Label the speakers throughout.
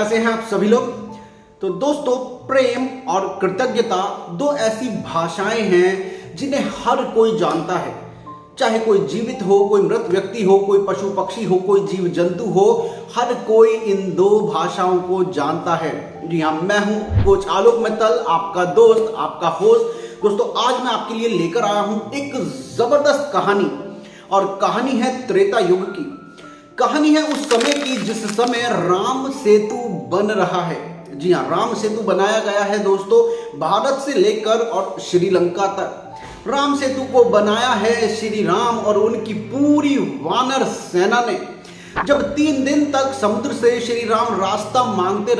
Speaker 1: कैसे हैं आप सभी लोग। तो दोस्तों, प्रेम और कृतज्ञता दो ऐसी भाषाएं हैं जिन्हें हर कोई जानता है। चाहे कोई जीवित हो, कोई मृत व्यक्ति हो, कोई पशु पक्षी हो, कोई जीव जंतु हो, हर कोई इन दो भाषाओं को जानता है। जी हाँ, मैं हूं कोच आलोक मित्तल, आपका दोस्त, आपका होस्ट। दोस्तों, आज मैं आपके लिए लेकर आया हूं एक जबरदस्त कहानी, और कहानी है त्रेता युग की। कहानी है उस समय की जिस समय राम सेतु बन रहा है। जी हाँ, राम सेतु बनाया गया है दोस्तों, भारत से लेकर और श्रीलंका तक। राम सेतु को बनाया है श्री राम और उनकी पूरी वानर सेना ने। जब 3 दिन तक समुद्र से श्री राम रास्ता मांगते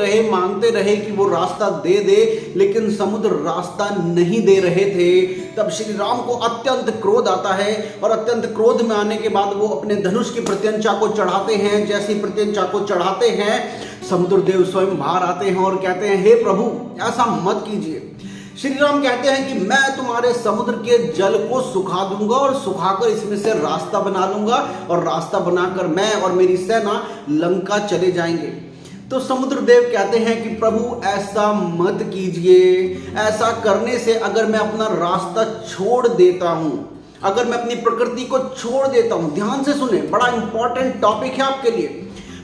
Speaker 1: रहे कि वो रास्ता दे दे, लेकिन समुद्र रास्ता नहीं दे रहे थे, तब श्री राम को अत्यंत क्रोध आता है। और अत्यंत क्रोध में आने के बाद वो अपने धनुष की प्रत्यंचा को चढ़ाते हैं। जैसे प्रत्यंचा को चढ़ाते हैं, समुद्र देव स्वयं बाहर आते हैं और कहते हैं, हे प्रभु, ऐसा मत कीजिए। श्री राम कहते हैं कि मैं तुम्हारे समुद्र के जल को सुखा दूंगा और सुखाकर इसमें से रास्ता बना लूंगा, और रास्ता बनाकर मैं और मेरी सेना लंका चले जाएंगे। तो समुद्र देव कहते हैं कि प्रभु, ऐसा मत कीजिए। ऐसा करने से अगर मैं अपना रास्ता छोड़ देता हूं, अगर मैं अपनी प्रकृति को छोड़ देता हूं, ध्यान से सुने, बड़ा इंपॉर्टेंट टॉपिक है आपके लिए,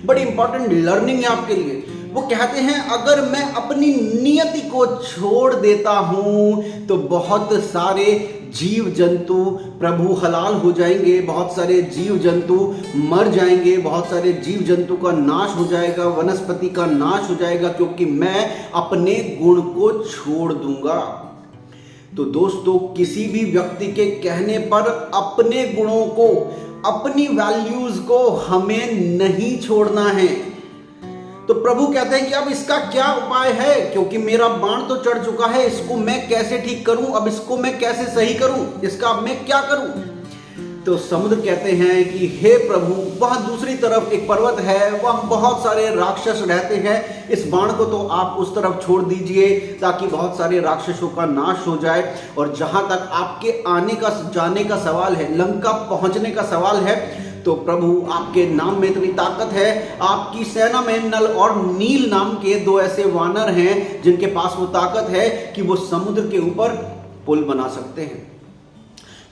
Speaker 1: बड़ी इंपॉर्टेंट लर्निंग है आपके लिए। वो कहते हैं, अगर मैं अपनी नियति को छोड़ देता हूं तो बहुत सारे जीव जंतु प्रभु हलाल हो जाएंगे, बहुत सारे जीव जंतु मर जाएंगे, बहुत सारे जीव जंतु का नाश हो जाएगा, वनस्पति का नाश हो जाएगा, क्योंकि मैं अपने गुण को छोड़ दूंगा। तो दोस्तों, किसी भी व्यक्ति के कहने पर अपने गुणों को, अपनी वैल्यूज को हमें नहीं छोड़ना है। तो प्रभु कहते हैं कि अब इसका क्या उपाय है, क्योंकि मेरा बाण तो चढ़ चुका है, इसको मैं कैसे ठीक करूं, अब इसको मैं कैसे सही करूं, इसका अब मैं क्या करूं। तो समुद्र कहते हैं कि हे प्रभु, वहां दूसरी तरफ एक पर्वत है, वहां बहुत सारे राक्षस रहते हैं, इस बाण को तो आप उस तरफ छोड़ दीजिए ताकि बहुत सारे राक्षसों का नाश हो जाए। और जहां तक आपके आने का, जाने का सवाल है, लंका पहुंचने का सवाल है, तो प्रभु, आपके नाम में इतनी ताकत है, आपकी सेना में नल और नील नाम के 2 ऐसे वानर हैं जिनके पास वो ताकत है कि वो समुद्र के ऊपर पुल बना सकते हैं।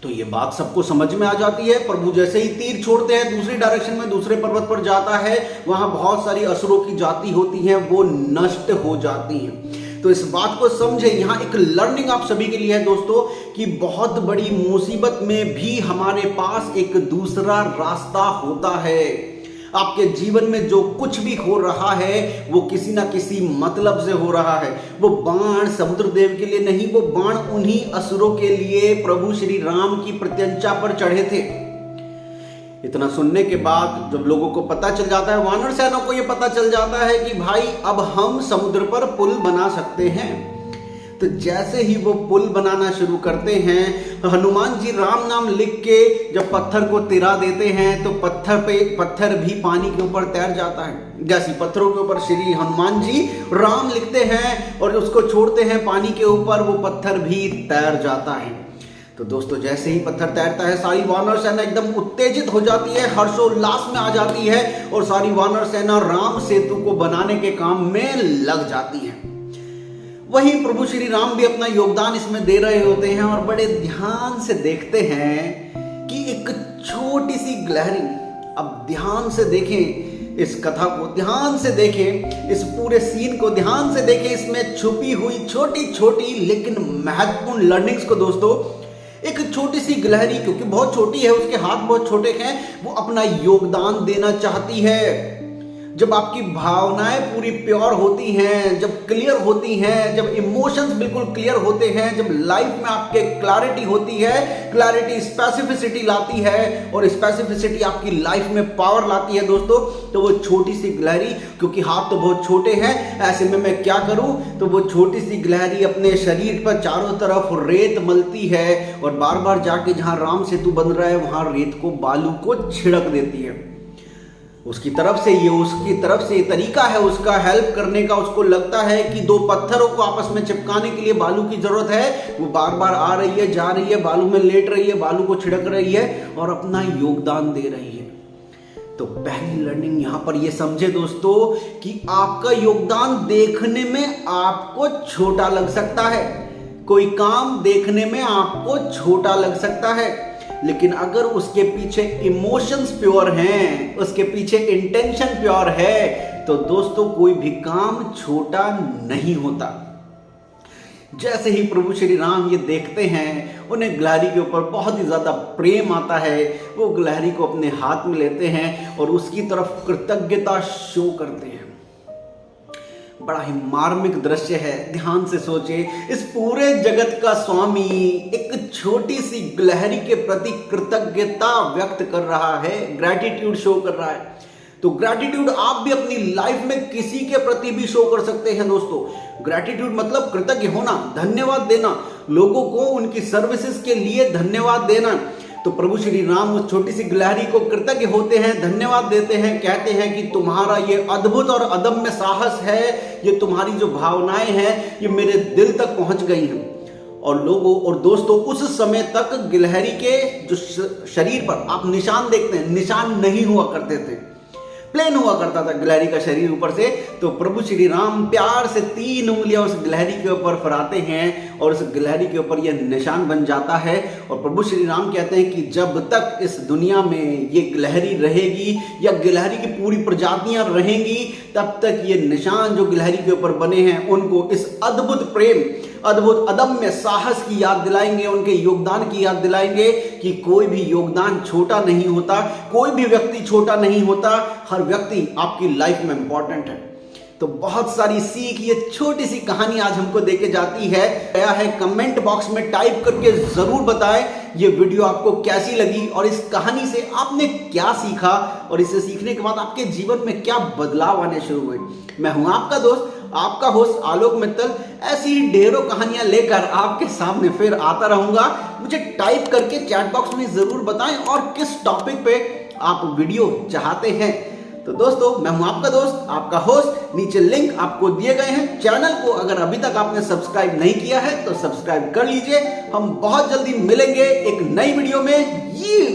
Speaker 1: तो ये बात सबको समझ में आ जाती है। प्रभु जैसे ही तीर छोड़ते हैं, दूसरी डायरेक्शन में दूसरे पर्वत पर जाता है, वहां बहुत सारी असुरों की जाति होती हैं, वो नष्ट हो जाती हैं। तो इस बात को समझे, यहाँ एक लर्निंग आप सभी के लिए है दोस्तों, कि बहुत बड़ी मुसीबत में भी हमारे पास एक दूसरा रास्ता होता है। आपके जीवन में जो कुछ भी हो रहा है वो किसी ना किसी मतलब से हो रहा है। वो बाण समुद्र देव के लिए नहीं, वो बाण उन्हीं असुरों के लिए प्रभु श्री राम की प्रत्यंचा पर चढ़े थे। इतना सुनने के बाद जब लोगों को पता चल जाता है, वानर सेना को यह पता चल जाता है कि भाई अब हम समुद्र पर पुल बना सकते हैं। तो जैसे ही वो पुल बनाना शुरू करते हैं, हनुमान जी राम नाम लिख के जब पत्थर को तिरा देते हैं तो पत्थर भी पानी के ऊपर तैर जाता है। जैसे पत्थरों के ऊपर श्री हनुमान जी राम लिखते हैं और उसको छोड़ते हैं पानी के ऊपर, वो पत्थर भी तैर जाता है। तो दोस्तों, जैसे ही पत्थर तैरता है, सारी वानर सेना एकदम उत्तेजित हो जाती है, हर्षोल्लास में आ जाती है, और सारी वानर सेना राम सेतु को बनाने के काम में लग जाती है। वहीं प्रभु श्री राम भी अपना योगदान इसमें दे रहे होते हैं और बड़े ध्यान से देखते हैं कि एक छोटी सी गिलहरी, अब ध्यान से देखें इस कथा को, ध्यान से देखें इस पूरे सीन को, ध्यान से देखें इसमें छुपी हुई छोटी छोटी लेकिन महत्वपूर्ण लर्निंग्स को। दोस्तों, एक छोटी सी गिलहरी, क्योंकि बहुत छोटी है, उसके हाथ बहुत छोटे हैं, वो अपना योगदान देना चाहती है। जब आपकी भावनाएं पूरी प्योर होती हैं, जब क्लियर होती हैं, जब इमोशंस बिल्कुल क्लियर होते हैं, जब लाइफ में आपके क्लैरिटी होती है, क्लैरिटी स्पेसिफिसिटी लाती है, और स्पेसिफिसिटी आपकी लाइफ में पावर लाती है दोस्तों, तो वो छोटी सी गिलहरी, क्योंकि हाथ तो बहुत छोटे हैं, ऐसे में मैं क्या करूं, तो वो छोटी सी गिलहरी अपने शरीर पर चारों तरफ रेत मलती है और बार बार जाके जहां राम सेतु बन रहा है वहां रेत को, बालू को छिड़क देती है। उसकी तरफ से ये तरीका है उसका हेल्प करने का। उसको लगता है कि 2 पत्थरों को आपस में चिपकाने के लिए बालू की जरूरत है। वो बार बार आ रही है, जा रही है, बालू में लेट रही है, बालू को छिड़क रही है और अपना योगदान दे रही है। तो पहली लर्निंग यहां पर ये समझे दोस्तों कि आपका योगदान देखने में आपको छोटा लग सकता है, कोई काम देखने में आपको छोटा लग सकता है, लेकिन अगर उसके पीछे इमोशंस प्योर हैं, उसके पीछे इंटेंशन प्योर है, तो दोस्तों कोई भी काम छोटा नहीं होता। जैसे ही प्रभु श्री राम ये देखते हैं, उन्हें गिलहरी के ऊपर बहुत ही ज्यादा प्रेम आता है। वो गिलहरी को अपने हाथ में लेते हैं और उसकी तरफ कृतज्ञता शो करते हैं। बड़ा ही मार्मिक दृश्य है, ध्यान से सोचे। इस पूरे जगत का स्वामी एक छोटी सी गिलहरी के प्रति कृतज्ञता व्यक्त कर रहा है, ग्रैटिट्यूड शो कर रहा है। तो ग्रैटिट्यूड आप भी अपनी लाइफ में किसी के प्रति भी शो कर सकते हैं दोस्तों। ग्रैटिट्यूड मतलब कृतज्ञ होना, धन्यवाद देना, लोगों को उनकी सर्विसेज के लिए धन्यवाद देना। तो प्रभु श्री राम उस छोटी सी गिलहरी को कृतज्ञ होते हैं, धन्यवाद देते हैं, कहते हैं कि तुम्हारा ये अद्भुत और अदम्य साहस है, ये तुम्हारी जो भावनाएं हैं ये मेरे दिल तक पहुंच गई हैं। और लोगों और दोस्तों, उस समय तक गिलहरी के जो शरीर पर आप निशान देखते हैं, निशान नहीं हुआ करते थे, प्लेन हुआ करता था गिलहरी का शरीर ऊपर से। तो प्रभु श्री राम प्यार से 3 उंगलियां उस गिलहरी के ऊपर फहराते हैं और उस गिलहरी के ऊपर यह निशान बन जाता है। और प्रभु श्री राम कहते हैं कि जब तक इस दुनिया में ये गिलहरी रहेगी या गिलहरी की पूरी प्रजातियां रहेंगी, तब तक ये निशान जो गिलहरी के ऊपर बने हैं उनको इस अद्भुत प्रेम, अद्भुत अदम्य साहस की याद दिलाएंगे, उनके योगदान की याद दिलाएंगे कि कोई भी योगदान छोटा नहीं होता, कोई भी व्यक्ति छोटा नहीं होता, हर व्यक्ति आपकी लाइफ में इंपॉर्टेंट है। तो बहुत सारी सीख ये छोटी सी कहानी आज हमको देके जाती है। गया है कमेंट बॉक्स में टाइप करके जरूर बताएं ये वीडियो आपको कैसी लगी और इस कहानी से आपने क्या सीखा और इसे सीखने के बाद आपके जीवन में क्या बदलाव आने शुरू हुए। मैं हूं आपका दोस्त, आपका होस्ट आलोक मित्तल। ऐसी ही ढेरों कहानियां लेकर आपके सामने फिर आता रहूंगा। मुझे टाइप करके चैट बॉक्स में जरूर बताएं और किस टॉपिक पे आप वीडियो चाहते हैं। तो दोस्तों, मैं हूं आपका दोस्त, आपका होस्ट। नीचे लिंक आपको दिए गए हैं। चैनल को अगर अभी तक आपने सब्सक्राइब नहीं किया है तो सब्सक्राइब कर लीजिए। हम बहुत जल्दी मिलेंगे एक नई वीडियो में। ये